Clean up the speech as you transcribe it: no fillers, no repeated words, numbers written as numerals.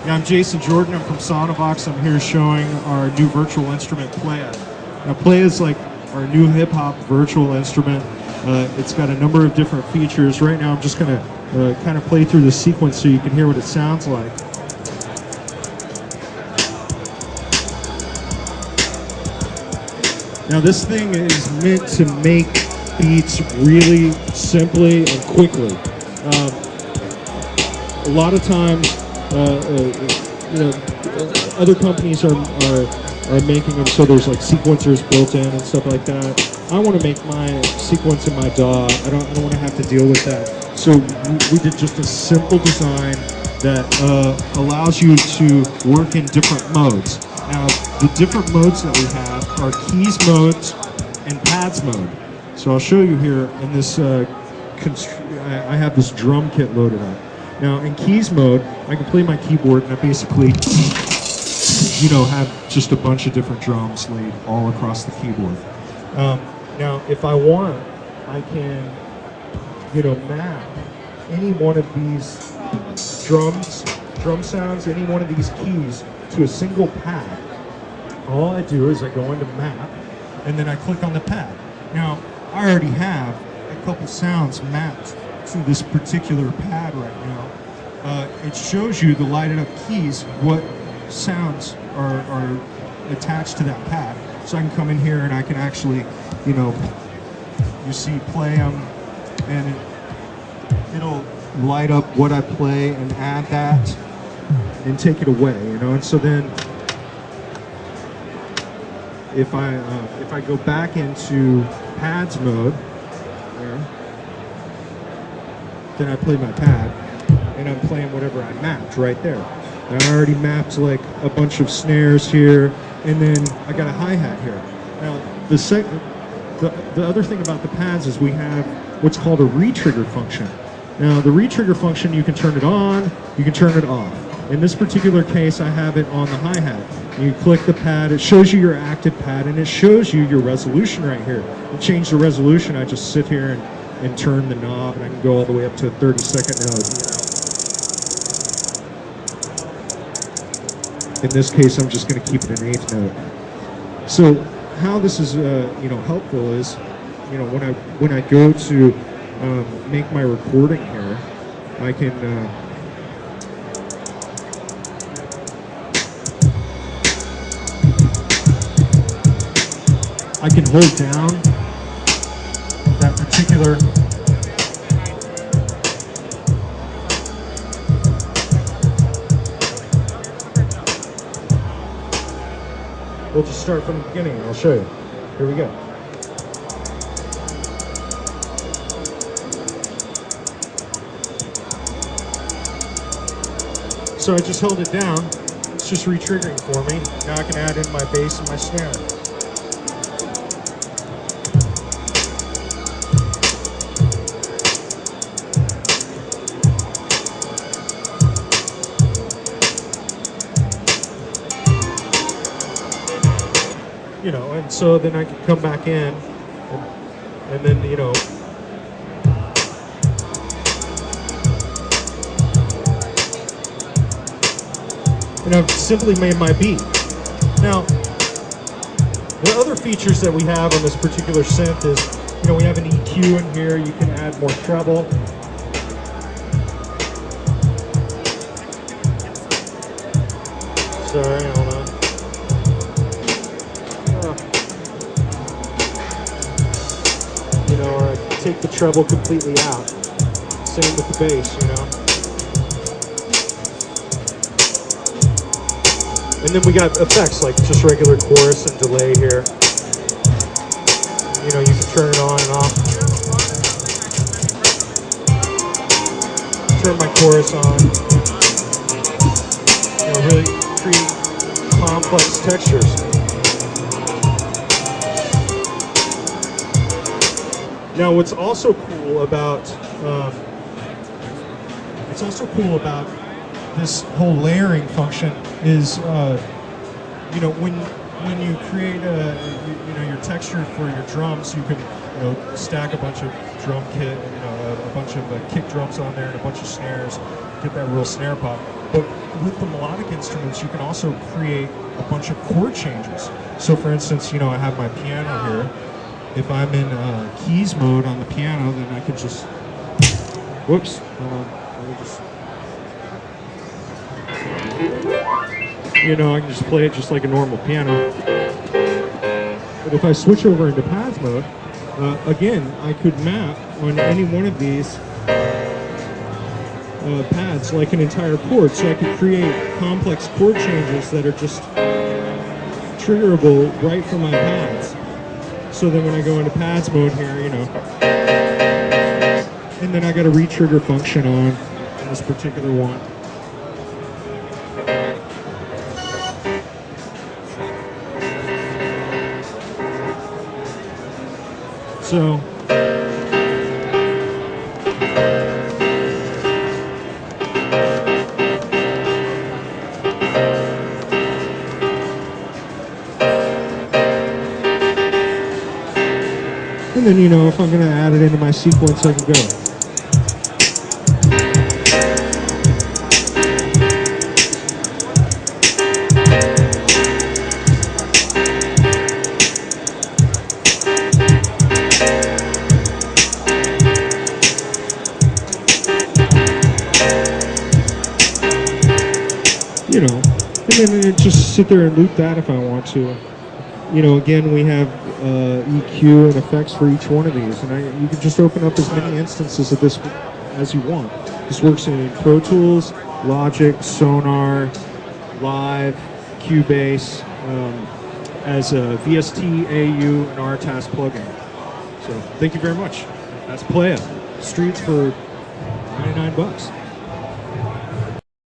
Yeah, I'm Jason Jordan. I'm from Sonivox. I'm here showing our new virtual instrument, Playa. Now, Playa is like our new hip-hop virtual instrument. It's got a number of different features. Right now, I'm just going to kind of play through the sequence so you can hear what it sounds like. Now, this thing is meant to make beats really simply and quickly. A lot of times, other companies are making them so there's like sequencers built in and stuff like that. I want to make my sequence in my DAW. I don't want to have to deal with that. So we did just a simple design that allows you to work in different modes. Now, the different modes that we have are keys modes and pads mode. So I'll show you here in this. I have this drum kit loaded up. Now, in keys mode, I can play my keyboard and I basically, have just a bunch of different drums laid all across the keyboard. Now, if I want, I can, map any one of these drum sounds, any one of these keys to a single pad. All I do is I go into map, and then I click on the pad. Now, I already have a couple sounds mapped to this particular pad right now. It shows you the lighted up keys, what sounds are attached to that pad. So I can come in here and I can actually, you see play them, and it'll light up what I play and add that and take it away, and so then if I go back into pads mode, then I play my pad, and I'm playing whatever I mapped right there. And I already mapped like a bunch of snares here, and then I got a hi-hat here. Now, the other thing about the pads is we have what's called a re-trigger function. Now, the re-trigger function, you can turn it on, you can turn it off. In this particular case, I have it on the hi-hat. You click the pad, it shows you your active pad, and it shows you your resolution right here. To change the resolution, I just sit here and turn the knob, and I can go all the way up to a 30-second note. In this case, I'm just going to keep it an eighth note. So how this is helpful is, when I go to make my recording here, I can hold down that particular We'll just start from the beginning and I'll show you. Here we go. So I just held it down. It's just re-triggering for me. Now I can add in my bass and my snare. And so then I can come back in and then, I've simply made my beat. Now, the other features that we have on this particular synth is, we have an EQ in here. You can add more treble. Sorry, hold on. Or I take the treble completely out. Same with the bass, And then we got effects like just regular chorus and delay here. You can turn it on and off. Turn my chorus on. Really create complex textures. Now, what's also cool about this whole layering function is, when you create your texture for your drums, you can stack a bunch of drum kit, a bunch of kick drums on there and a bunch of snares, get that real snare pop. But with the melodic instruments, you can also create a bunch of chord changes. So for instance, you know, I have my piano here. If I'm in keys mode on the piano, then I could just, whoops, let me just, you know, I can just play it just like a normal piano. But if I switch over into pads mode, again, I could map on any one of these pads like an entire chord, so I could create complex chord changes that are just triggerable right from my pads. So then when I go into pads mode here, you know, and then I got a re-trigger function on in this particular one. So and then, you know, if I'm going to add it into my sequence, I can go. You know, and then just sit there and loop that if I want to. You know, again, we have EQ and effects for each one of these, and you can just open up as many instances of this as you want. This works in Pro Tools, Logic, Sonar, Live, Cubase, as a VST, AU, and RTAS plugin. So thank you very much. That's Playa. Streets for $99.